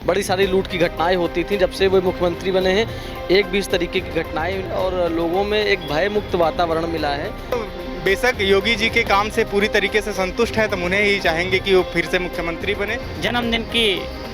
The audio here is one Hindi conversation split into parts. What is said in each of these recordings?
बड़ी सारी लूट की घटनाएं होती थी जब से वो मुख्यमंत्री बने हैं। एक भी इस तरीके की घटनाएं और लोगों में एक भय मुक्त वातावरण मिला है। बेशक योगी जी के काम से पूरी तरीके से संतुष्ट हैं, तो उन्हें ही चाहेंगे कि वो फिर से मुख्यमंत्री बने। जन्मदिन की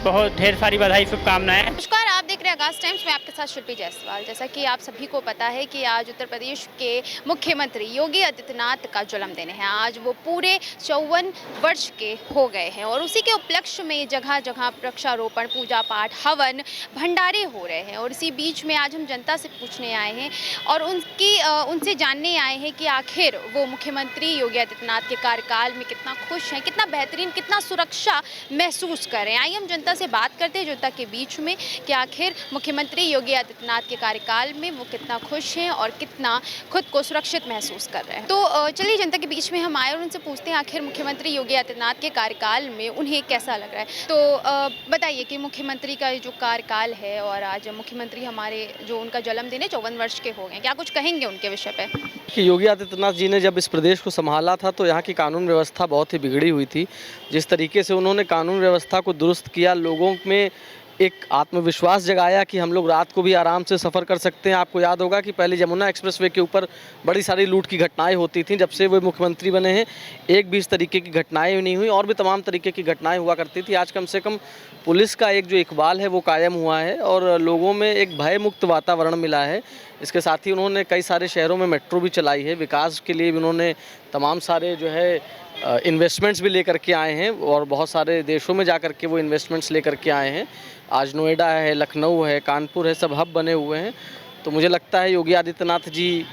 बहुत ढेर सारी बधाई शुभकामनाएं। नमस्कार, आप देख रहे हैं आगाज टाइम्स में आपके साथ शिल्पी जायसवाल। जैसा कि आप सभी को पता है कि आज उत्तर प्रदेश के मुख्यमंत्री योगी आदित्यनाथ का जन्मदिन है। आज वो पूरे 54 वर्ष के हो गए हैं और उसी के उपलक्ष्य में जगह जगह वृक्षारोपण, पूजा पाठ, हवन, भंडारे हो रहे हैं। और इसी बीच में आज हम जनता से पूछने आए हैं और उनसे जानने आए हैं कि आखिर वो मुख्यमंत्री योगी आदित्यनाथ के कार्यकाल में कितना खुश हैं, कितना बेहतरीन, कितना सुरक्षा महसूस कर रहे हैं। आइए हम जनता से बात करते हैं जनता के बीच में कि आखिर मुख्यमंत्री योगी आदित्यनाथ के कार्यकाल में वो कितना खुश हैं और कितना खुद को सुरक्षित महसूस कर रहे हैं। तो चलिए जनता के बीच में हम आए और उनसे पूछते हैं आखिर मुख्यमंत्री योगी आदित्यनाथ के कार्यकाल में उन्हें कैसा लग रहा है। तो बताइए कि मुख्यमंत्री का जो कार्यकाल है और आज मुख्यमंत्री हमारे जो उनका जन्मदिन है 54 वर्ष के हो गए, क्या कुछ कहेंगे उनके विषय पे? कि योगी आदित्यनाथ जी ने जब इस प्रदेश को संभाला था तो यहाँ की कानून व्यवस्था बहुत ही बिगड़ी हुई थी। जिस तरीके से उन्होंने कानून व्यवस्था को दुरुस्त किया, लोगों में एक आत्मविश्वास जगाया कि हम लोग रात को भी आराम से सफ़र कर सकते हैं। आपको याद होगा कि पहले यमुना एक्सप्रेसवे के ऊपर बड़ी सारी लूट की घटनाएं होती थीं। जब से वो मुख्यमंत्री बने हैं एक भी इस तरीके की घटनाएं नहीं हुई और भी तमाम तरीके की घटनाएं हुआ करती थी। आज कम से कम पुलिस का एक जो इकबाल है वो कायम हुआ है और लोगों में एक भय मुक्त वातावरण मिला है। इसके साथ ही उन्होंने कई सारे शहरों में मेट्रो भी चलाई है। विकास के लिए भी उन्होंने तमाम सारे जो है इन्वेस्टमेंट्स भी लेकर के आए हैं और बहुत सारे देशों में जा कर के वो इन्वेस्टमेंट्स लेकर के आए हैं। आज नोएडा है, लखनऊ है, कानपुर है, सब हब बने हुए हैं। तो मुझे लगता है योगी आदित्यनाथ जी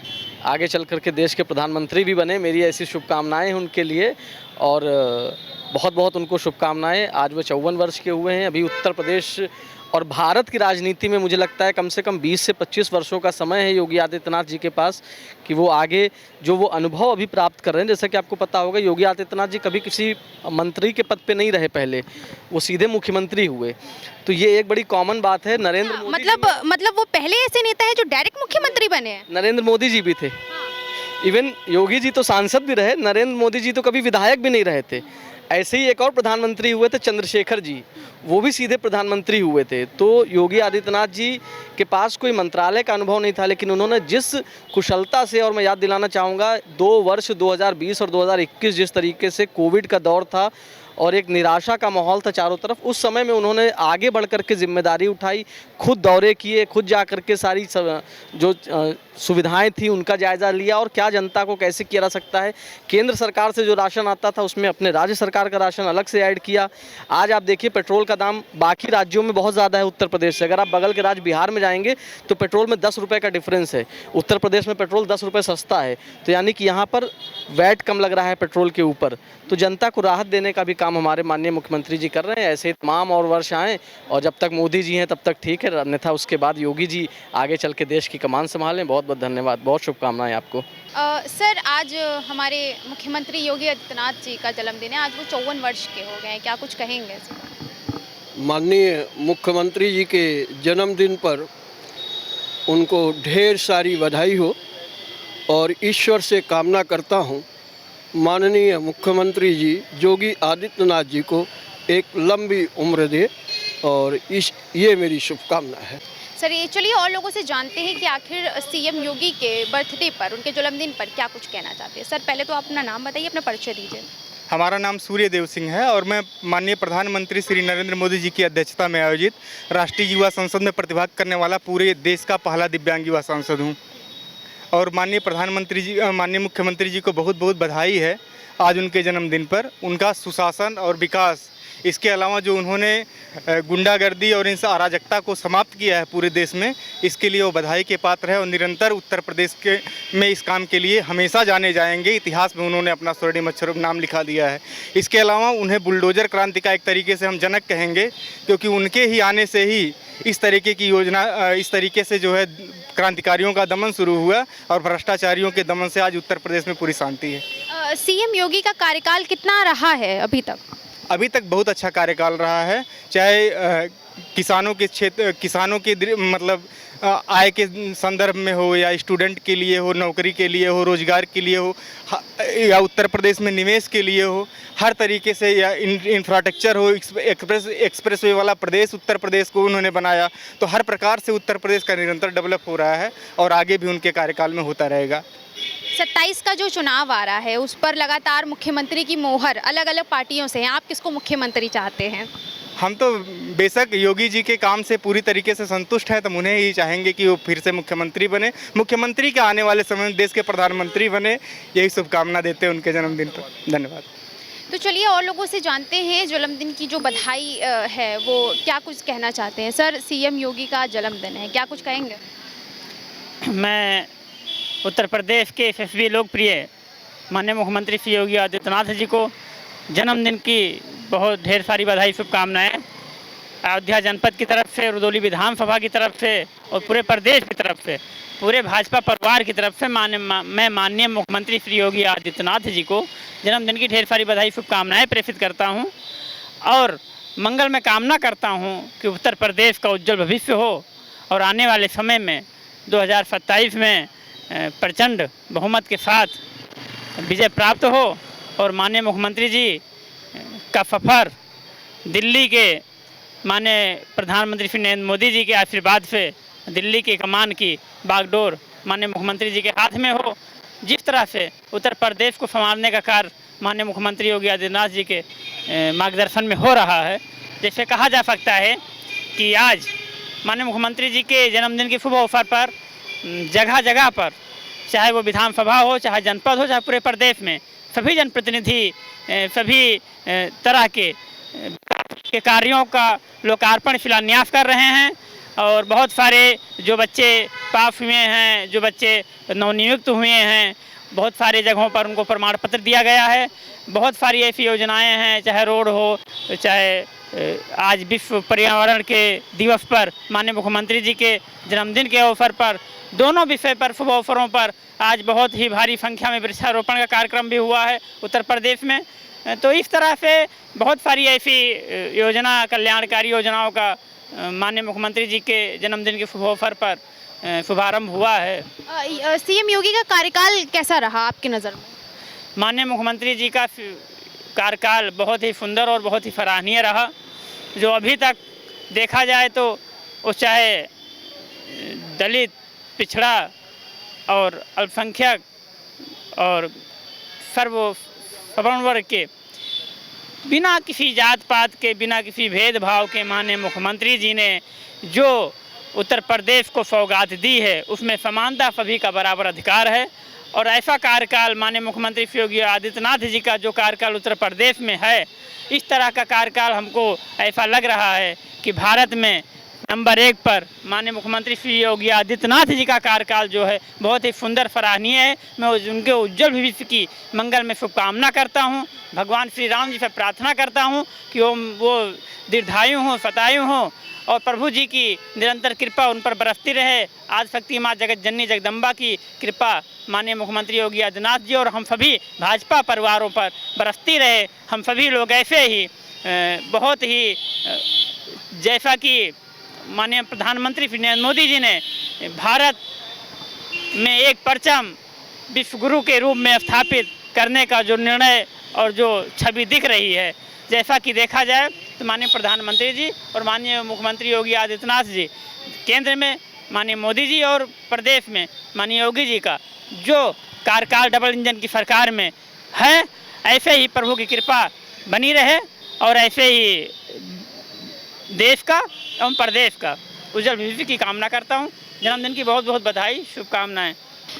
आगे चल कर के देश के प्रधानमंत्री भी बने। मेरी ऐसी शुभकामनाएं हैं उनके लिए और बहुत बहुत उनको शुभकामनाएं। आज वो 54 वर्ष के हुए हैं। अभी उत्तर प्रदेश और भारत की राजनीति में मुझे लगता है कम से कम 20 से 25 वर्षों का समय है योगी आदित्यनाथ जी के पास कि वो आगे जो वो अनुभव अभी प्राप्त कर रहे हैं। जैसा कि आपको पता होगा योगी आदित्यनाथ जी कभी किसी मंत्री के पद पे नहीं रहे, पहले वो सीधे मुख्यमंत्री हुए। तो ये एक बड़ी कॉमन बात है। नरेंद्र मोदी मतलब वो पहले ऐसे नेता है जो डायरेक्ट मुख्यमंत्री बने हैं। नरेंद्र मोदी जी भी थे। इवन योगी जी तो सांसद भी रहे, नरेंद्र मोदी जी तो कभी विधायक भी नहीं रहे थे। ऐसे ही एक और प्रधानमंत्री हुए थे चंद्रशेखर जी, वो भी सीधे प्रधानमंत्री हुए थे। तो योगी आदित्यनाथ जी के पास कोई मंत्रालय का अनुभव नहीं था, लेकिन उन्होंने जिस कुशलता से, और मैं याद दिलाना चाहूँगा 2 वर्ष 2020 और 2021 जिस तरीके से कोविड का दौर था और एक निराशा का माहौल था चारों तरफ, उस समय में उन्होंने आगे बढ़ कर के जिम्मेदारी उठाई, खुद दौरे किए, खुद जा कर के सारी जो सुविधाएं थी उनका जायज़ा लिया और क्या जनता को कैसे किया जा सकता है। केंद्र सरकार से जो राशन आता था उसमें अपने राज्य सरकार का राशन अलग से ऐड किया। आज आप देखिए पेट्रोल का दाम बाकी राज्यों में बहुत ज़्यादा है उत्तर प्रदेश से। अगर आप बगल के राज्य बिहार में जाएंगे तो पेट्रोल में 10 रुपये का डिफरेंस है। उत्तर प्रदेश में पेट्रोल 10 रुपये सस्ता है। तो यानी कि यहाँ पर वैट कम लग रहा है पेट्रोल के ऊपर। तो जनता को राहत देने का भी काम हमारे माननीय मुख्यमंत्री जी कर रहे हैं। ऐसे तमाम और वर्ष आएँ और जब तक मोदी जी हैं तब तक ठीक है, अन्यथा उसके बाद योगी जी आगे चल के देश की कमान संभालें। बहुत बहुत धन्यवाद, बहुत शुभकामनाएं आपको। सर, आज हमारे मुख्यमंत्री योगी आदित्यनाथ जी का जन्मदिन है। आज वो 54 वर्ष के हो गए हैं, क्या कुछ कहेंगे? माननीय मुख्यमंत्री जी के जन्मदिन पर उनको ढेर सारी बधाई हो और ईश्वर से कामना करता हूँ माननीय मुख्यमंत्री जी योगी आदित्यनाथ जी को एक लंबी उम्र दे और ये मेरी शुभकामना है। सर, ये चलिए और लोगों से जानते हैं कि आखिर सीएम योगी के बर्थडे पर, उनके जन्मदिन पर क्या कुछ कहना चाहते हैं। सर, पहले तो अपना नाम बताइए, अपना परिचय दीजिए। हमारा नाम सूर्यदेव सिंह है और मैं माननीय प्रधानमंत्री श्री नरेंद्र मोदी जी की अध्यक्षता में आयोजित राष्ट्रीय युवा संसद में प्रतिभाग करने वाला पूरे देश का पहला दिव्यांग युवा सांसद हूँ। और माननीय मुख्यमंत्री जी को बहुत बहुत बधाई है आज उनके जन्मदिन पर। उनका सुशासन और विकास, इसके अलावा जो उन्होंने गुंडागर्दी और इन अराजकता को समाप्त किया है पूरे देश में, इसके लिए वो बधाई के पात्र है और निरंतर उत्तर प्रदेश में इस काम के लिए हमेशा जाने जाएंगे। इतिहास में उन्होंने अपना स्वर्णिम अक्षरों में नाम लिखा दिया है। इसके अलावा उन्हें बुलडोजर क्रांति का एक तरीके से हम जनक कहेंगे, क्योंकि उनके ही आने से ही इस तरीके की योजना, इस तरीके से जो है क्रांतिकारियों का दमन शुरू हुआ और भ्रष्टाचारियों के दमन से आज उत्तर प्रदेश में पूरी शांति है। सीएम योगी का कार्यकाल कितना रहा है अभी तक? अभी तक बहुत अच्छा कार्यकाल रहा है। चाहे किसानों के मतलब आय के संदर्भ में हो, या स्टूडेंट के लिए हो, नौकरी के लिए हो, रोजगार के लिए हो, या उत्तर प्रदेश में निवेश के लिए हो, हर तरीके से, या इंफ्रास्ट्रक्चर हो, एक्सप्रेस वे वाला प्रदेश उत्तर प्रदेश को उन्होंने बनाया। तो हर प्रकार से उत्तर प्रदेश का निरंतर डेवलप हो रहा है और आगे भी उनके कार्यकाल में होता रहेगा। 27 का जो चुनाव आ रहा है उस पर लगातार मुख्यमंत्री की मोहर अलग अलग पार्टियों से है, आप किसको मुख्यमंत्री चाहते हैं? हम तो बेशक योगी जी के काम से पूरी तरीके से संतुष्ट हैं, तो उन्हें ही चाहेंगे कि वो फिर से मुख्यमंत्री बने, मुख्यमंत्री के आने वाले समय में देश के प्रधानमंत्री बने, यही शुभकामना देते हैं उनके जन्मदिन पर। धन्यवाद। तो चलिए और लोगों से जानते हैं जन्मदिन की जो बधाई है वो क्या कुछ कहना चाहते हैं। सर, सीएम योगी का जन्मदिन है, क्या कुछ कहेंगे? मैं उत्तर प्रदेश के यशस्वी लोकप्रिय माननीय मुख्यमंत्री श्री योगी आदित्यनाथ जी को जन्मदिन की बहुत ढेर सारी बधाई शुभकामनाएं अयोध्या जनपद की तरफ से, रुदौली विधानसभा की तरफ से और पूरे प्रदेश की तरफ से, पूरे भाजपा परिवार की तरफ से मैं माननीय मुख्यमंत्री श्री योगी आदित्यनाथ जी को जन्मदिन की ढेर सारी बधाई शुभकामनाएं प्रेषित करता हूं और मंगल में कामना करता हूं कि उत्तर प्रदेश का उज्जवल भविष्य हो और आने वाले समय में 2027 में प्रचंड बहुमत के साथ विजय प्राप्त हो और माननीय मुख्यमंत्री जी का सफ़र दिल्ली के माननीय प्रधानमंत्री श्री नरेंद्र मोदी जी के आशीर्वाद से दिल्ली की कमान की बागडोर माननीय मुख्यमंत्री जी के हाथ में हो। जिस तरह से उत्तर प्रदेश को संभालने का कार्य माननीय मुख्यमंत्री योगी आदित्यनाथ जी के मार्गदर्शन में हो रहा है, जैसे कहा जा सकता है कि आज माननीय मुख्यमंत्री जी के जन्मदिन के शुभ अवसर पर जगह जगह पर, चाहे वो विधानसभा हो, चाहे जनपद हो, चाहे पूरे प्रदेश में सभी जनप्रतिनिधि सभी तरह के कार्यों का लोकार्पण शिलान्यास कर रहे हैं और बहुत सारे जो बच्चे पास हुए हैं, जो बच्चे नवनियुक्त हुए हैं, बहुत सारे जगहों पर उनको प्रमाण पत्र दिया गया है। बहुत सारी ऐसी योजनाएं हैं, चाहे रोड हो, चाहे आज विश्व पर्यावरण के दिवस पर माननीय मुख्यमंत्री जी के जन्मदिन के अवसर पर दोनों विषय पर शुभ अवसरों पर आज बहुत ही भारी संख्या में वृक्षारोपण का कार्यक्रम भी हुआ है उत्तर प्रदेश में। तो इस तरह से बहुत सारी ऐसी योजना, कल्याणकारी योजनाओं का माननीय मुख्यमंत्री जी के जन्मदिन के शुभ अवसर पर शुभारंभ हुआ है। सीएम योगी का कार्यकाल कैसा रहा आपकी नज़र में? माननीय मुख्यमंत्री जी का कार्यकाल बहुत ही सुंदर और बहुत ही सराहनीय रहा। जो अभी तक देखा जाए तो वो चाहे दलित, पिछड़ा और अल्पसंख्यक और सवर्ण वर्ग के बिना किसी जात पात के, बिना किसी भेदभाव के माननीय मुख्यमंत्री जी ने जो उत्तर प्रदेश को सौगात दी है उसमें समानता सभी का बराबर अधिकार है। और ऐसा कार्यकाल माननीय मुख्यमंत्री श्री योगी आदित्यनाथ जी का जो कार्यकाल उत्तर प्रदेश में है, इस तरह का कार्यकाल हमको ऐसा लग रहा है कि भारत में नंबर 1 पर माननीय मुख्यमंत्री श्री योगी आदित्यनाथ जी का कार्यकाल जो है बहुत ही सुंदर सराहनीय है। मैं उनके उज्जवल भविष्य की मंगल में शुभकामना करता हूं। भगवान श्री राम जी से प्रार्थना करता हूं कि वो दीर्घायु हों, शतायु हों और प्रभु जी की निरंतर कृपा उन पर बरसती रहे। आज शक्ति माँ जगत जननी जगदम्बा की कृपा माननीय मुख्यमंत्री योगी आदित्यनाथ जी और हम सभी भाजपा परिवारों पर बरसती रहे। हम सभी लोग ऐसे ही बहुत ही जैसा कि माननीय प्रधानमंत्री श्री नरेंद्र मोदी जी ने भारत में एक परचम विश्व गुरु के रूप में स्थापित करने का जो निर्णय और जो छवि दिख रही है, जैसा कि देखा जाए तो माननीय प्रधानमंत्री जी और माननीय मुख्यमंत्री योगी आदित्यनाथ जी केंद्र में माननीय मोदी जी और प्रदेश में माननीय योगी जी का जो कार्यकाल डबल इंजन की सरकार में है, ऐसे ही प्रभु की कृपा बनी रहे और ऐसे ही देश का एवं प्रदेश का उज्जवल भविष्य की कामना करता हूं। जन्मदिन की बहुत बहुत बधाई, शुभकामनाएं।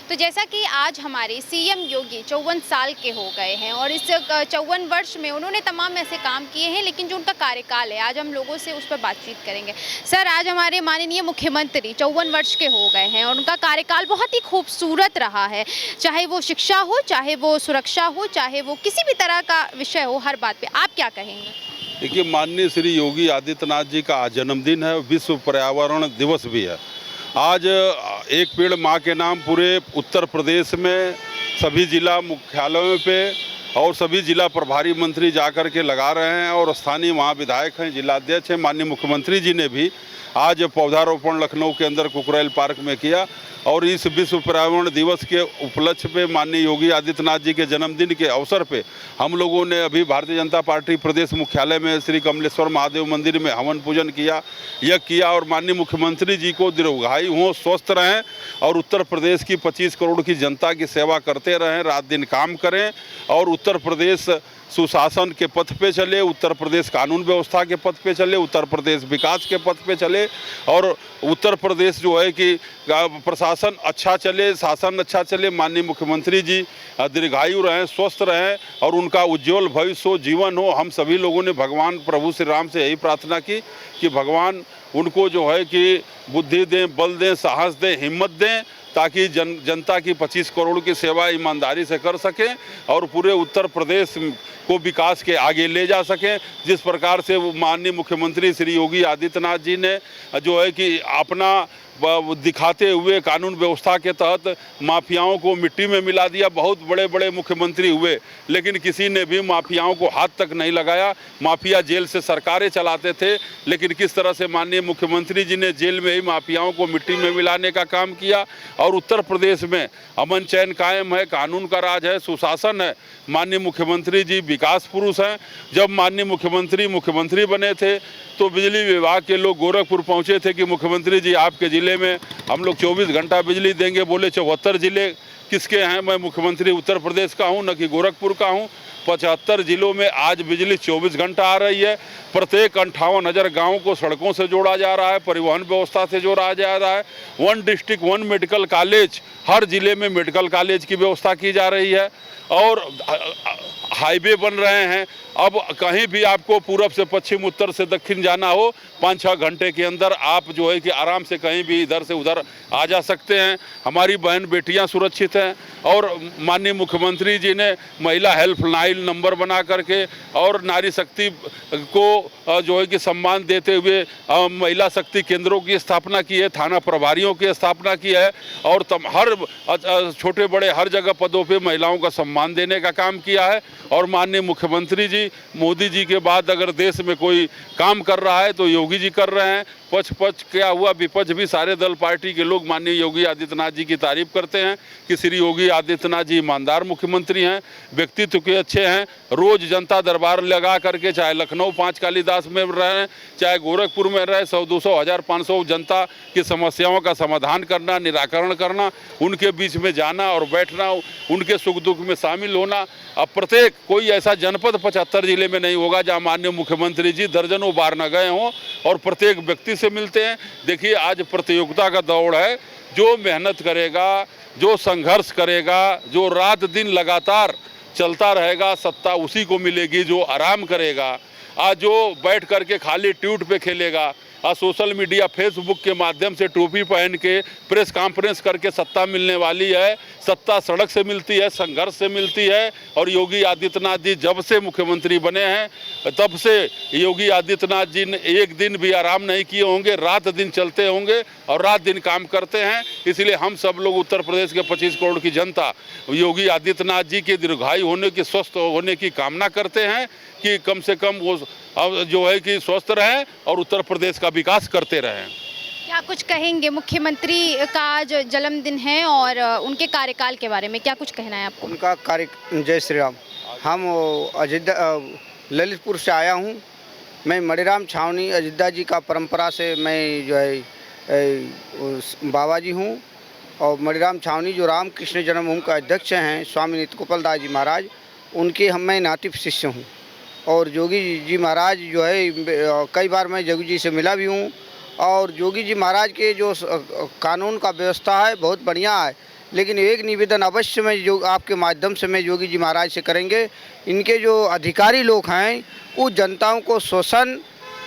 तो जैसा कि आज हमारे सीएम योगी 54 साल के हो गए हैं और इस 54 वर्ष में उन्होंने तमाम ऐसे काम किए हैं, लेकिन जो उनका कार्यकाल है आज हम लोगों से उस पर बातचीत करेंगे। सर, आज हमारे माननीय मुख्यमंत्री 54 वर्ष के हो गए हैं और उनका कार्यकाल बहुत ही खूबसूरत रहा है, चाहे वो शिक्षा हो, चाहे वो सुरक्षा हो, चाहे वो किसी भी तरह का विषय हो, हर बात पर आप क्या कहेंगे? देखिए, माननीय श्री योगी आदित्यनाथ जी का आज जन्मदिन है, विश्व पर्यावरण दिवस भी है। आज एक पेड़ माँ के नाम पूरे उत्तर प्रदेश में सभी जिला मुख्यालयों पे और सभी जिला प्रभारी मंत्री जाकर के लगा रहे हैं और स्थानीय वहाँ विधायक हैं, जिलाध्यक्ष हैं। माननीय मुख्यमंत्री जी ने भी आज पौधारोपण लखनऊ के अंदर कुकरेल पार्क में किया और इस विश्व पर्यावरण दिवस के उपलक्ष्य पे माननीय योगी आदित्यनाथ जी के जन्मदिन के अवसर पे हम लोगों ने अभी भारतीय जनता पार्टी प्रदेश मुख्यालय में श्री कमलेश्वर महादेव मंदिर में हवन पूजन किया, यज्ञ किया और माननीय मुख्यमंत्री जी को दीर्घायु हों, स्वस्थ रहें और उत्तर प्रदेश की 25 करोड़ की जनता की सेवा करते रहें, रात दिन काम करें और उत्तर प्रदेश सुशासन के पथ पे चले, उत्तर प्रदेश कानून व्यवस्था के पथ पे चले, उत्तर प्रदेश विकास के पथ पे चले और उत्तर प्रदेश जो है कि प्रशासन अच्छा चले, शासन अच्छा चले। माननीय मुख्यमंत्री जी दीर्घायु रहें, स्वस्थ रहें और उनका उज्जवल भविष्य हो, जीवन हो। हम सभी लोगों ने भगवान प्रभु श्री राम से यही प्रार्थना की कि भगवान उनको जो है कि बुद्धि दें, बल दें, साहस दें, हिम्मत दें ताकि जनता की 25 करोड़ की सेवा ईमानदारी से कर सकें और पूरे उत्तर प्रदेश को विकास के आगे ले जा सकें। जिस प्रकार से माननीय मुख्यमंत्री श्री योगी आदित्यनाथ जी ने जो है कि अपना दिखाते हुए कानून व्यवस्था के तहत माफियाओं को मिट्टी में मिला दिया। बहुत बड़े बड़े मुख्यमंत्री हुए लेकिन किसी ने भी माफियाओं को हाथ तक नहीं लगाया। माफिया जेल से सरकारें चलाते थे लेकिन किस तरह से माननीय मुख्यमंत्री जी ने जेल में ही माफियाओं को मिट्टी में मिलाने का काम किया और उत्तर प्रदेश में अमन चैन कायम है, कानून का राज है, सुशासन है। माननीय मुख्यमंत्री जी विकास पुरुष हैं। जब माननीय मुख्यमंत्री बने थे तो बिजली विभाग के लोग गोरखपुर पहुंचे थे कि मुख्यमंत्री जी आपके ज़िले में हम लोग 24 घंटा बिजली देंगे। बोले 74 ज़िले किसके हैं, मैं मुख्यमंत्री उत्तर प्रदेश का हूं, न कि गोरखपुर का हूं। 75 ज़िलों में आज बिजली 24 घंटा आ रही है। प्रत्येक 58,000 गाँव को सड़कों से जोड़ा जा रहा है, परिवहन व्यवस्था से जोड़ा जा रहा है। 1 डिस्ट्रिक्ट 1 मेडिकल कॉलेज, हर ज़िले में मेडिकल कॉलेज की व्यवस्था की जा रही है और हाईवे बन रहे हैं। अब कहीं भी आपको पूरब से पश्चिम, उत्तर से दक्षिण जाना हो 5-6 घंटे के अंदर आप जो है कि आराम से कहीं भी इधर से उधर आ जा सकते हैं। हमारी बहन बेटियां सुरक्षित हैं और माननीय मुख्यमंत्री जी ने महिला हेल्पलाइन नंबर बना करके और नारी शक्ति को जो है कि सम्मान देते हुए महिला शक्ति केंद्रों की स्थापना की है, थाना प्रभारियों की स्थापना की है और हर छोटे बड़े हर जगह पदों पे महिलाओं का सम्मान देने का काम किया है। और माननीय मुख्यमंत्री जी मोदी जी के बाद अगर देश में कोई काम कर रहा है तो योगी जी कर रहे हैं। पक्ष क्या हुआ, विपक्ष भी सारे दल पार्टी के लोग माननीय योगी आदित्यनाथ जी की तारीफ करते हैं कि श्री योगी आदित्यनाथ जी ईमानदार मुख्यमंत्री हैं, व्यक्तित्व के अच्छे हैं। रोज़ जनता दरबार लगा करके चाहे लखनऊ 5 कालीदास में रहें, चाहे गोरखपुर में रहे, 100, 200, 1000, 500 जनता की समस्याओं का समाधान करना, निराकरण करना, उनके बीच में जाना और बैठना, उनके सुख दुख में शामिल होना। अब प्रत्येक कोई ऐसा जनपद 75 जिले में नहीं होगा जहाँ माननीय मुख्यमंत्री जी दर्जनों बार न गए हों और प्रत्येक व्यक्ति से मिलते हैं। देखिए आज प्रतियोगिता का दौड़ है, जो मेहनत करेगा, जो संघर्ष करेगा, जो रात दिन लगातार चलता रहेगा, सत्ता उसी को मिलेगी। जो आराम करेगा, आज जो बैठ करके खाली ट्वीट पे खेलेगा, आज सोशल मीडिया फेसबुक के माध्यम से टोपी पहन के प्रेस कॉन्फ्रेंस करके सत्ता मिलने वाली है। सत्ता सड़क से मिलती है, संघर्ष से मिलती है। और योगी आदित्यनाथ जी जब से मुख्यमंत्री बने हैं तब से योगी आदित्यनाथ जी ने एक दिन भी आराम नहीं किए होंगे, रात दिन चलते होंगे और रात दिन काम करते हैं। इसलिए हम सब लोग उत्तर प्रदेश के 25 करोड़ की जनता योगी आदित्यनाथ जी के दीर्घायु होने की, स्वस्थ होने की कामना करते हैं कि कम से कम वो जो है कि स्वस्थ रहें और उत्तर प्रदेश का विकास करते रहें। क्या कुछ कहेंगे, मुख्यमंत्री का आज जन्मदिन है और उनके कार्यकाल के बारे में क्या कुछ कहना है आपको? उनका कार्य, जय श्री राम। हम अयोध्या ललितपुर से आया हूँ। मैं मणिराम छावनी अयोध्या जी का परंपरा से मैं जो है बाबा जी हूँ और मणिराम छावनी जो रामकृष्ण जन्मभूमि का अध्यक्ष हैं स्वामी नित्य गोपाल दास जी महाराज, उनके मैं नातिब शिष्य हूँ। और जोगी जी महाराज जो है कई बार मैं जोगी जी से मिला भी हूँ और जोगी जी महाराज के जो कानून का व्यवस्था है बहुत बढ़िया है। लेकिन एक निवेदन अवश्य मैं जो आपके माध्यम से मैं योगी जी महाराज से करेंगे, इनके जो अधिकारी लोग हैं वो जनताओं को शोषण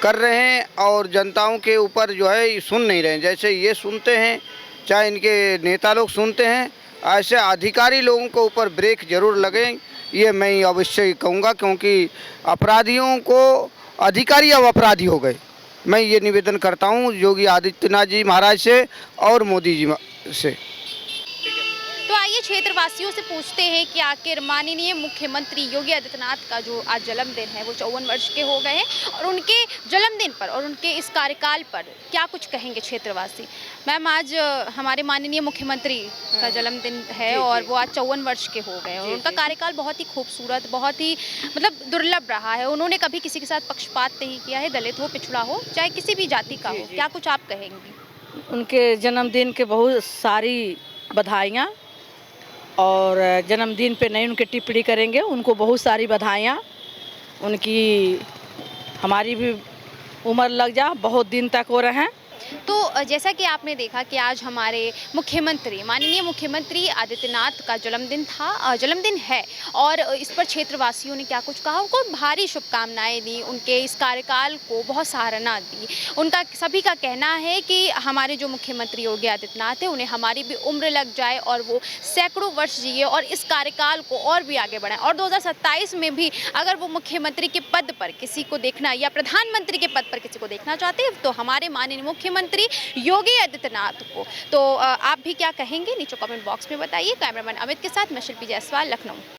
कर रहे हैं और जनताओं के ऊपर जो है सुन नहीं रहे हैं। जैसे ये सुनते हैं, चाहे इनके नेता लोग सुनते हैं, ऐसे अधिकारी लोगों को ऊपर ब्रेक जरूर लगें, ये मैं अवश्य कहूँगा। क्योंकि अपराधियों को अधिकारी अब अपराधी हो गए। मैं ये निवेदन करता हूँ योगी आदित्यनाथ जी महाराज से और मोदी जी से। तो आइए क्षेत्रवासियों से पूछते हैं कि आखिर माननीय मुख्यमंत्री योगी आदित्यनाथ का जो आज जन्मदिन है वो 54 वर्ष के हो गए हैं और उनके जन्मदिन पर और उनके इस कार्यकाल पर क्या कुछ कहेंगे क्षेत्रवासी। मैम, आज हमारे माननीय मुख्यमंत्री का जन्मदिन है और वो आज 54 वर्ष के हो गए हैं और उनका कार्यकाल बहुत ही खूबसूरत, बहुत ही मतलब दुर्लभ रहा है। उन्होंने कभी किसी के साथ पक्षपात नहीं किया है, दलित हो, पिछड़ा हो, चाहे किसी भी जाति का हो। क्या कुछ आप कहेंगी? उनके जन्मदिन के बहुत सारी बधाइयाँ और जन्मदिन पे नहीं उनके टिप्पणी करेंगे, उनको बहुत सारी बधाइयाँ। उनकी हमारी भी उम्र लग जा, बहुत दिन तक हो रहे हैं। तो जैसा कि आपने देखा कि आज हमारे मुख्यमंत्री माननीय मुख्यमंत्री आदित्यनाथ का जन्मदिन है और इस पर क्षेत्रवासियों ने क्या कुछ कहा, उनको भारी शुभकामनाएं दी, उनके इस कार्यकाल को बहुत सराहना दी। उनका सभी का कहना है कि हमारे जो मुख्यमंत्री योगी आदित्यनाथ है उन्हें हमारी भी उम्र लग जाए और वो सैकड़ों वर्ष जिए और इस कार्यकाल को और भी आगे बढ़ाएं और 2027 में भी अगर वो मुख्यमंत्री के पद पर किसी को देखना या प्रधानमंत्री के पद पर किसी को देखना चाहते हैं तो हमारे माननीय मुख्यमंत्री योगी आदित्यनाथ को। तो आप भी क्या कहेंगे नीचे कमेंट बॉक्स में बताइए। कैमरामैन अमित के साथ मैं शिल्पी जायसवाल, लखनऊ।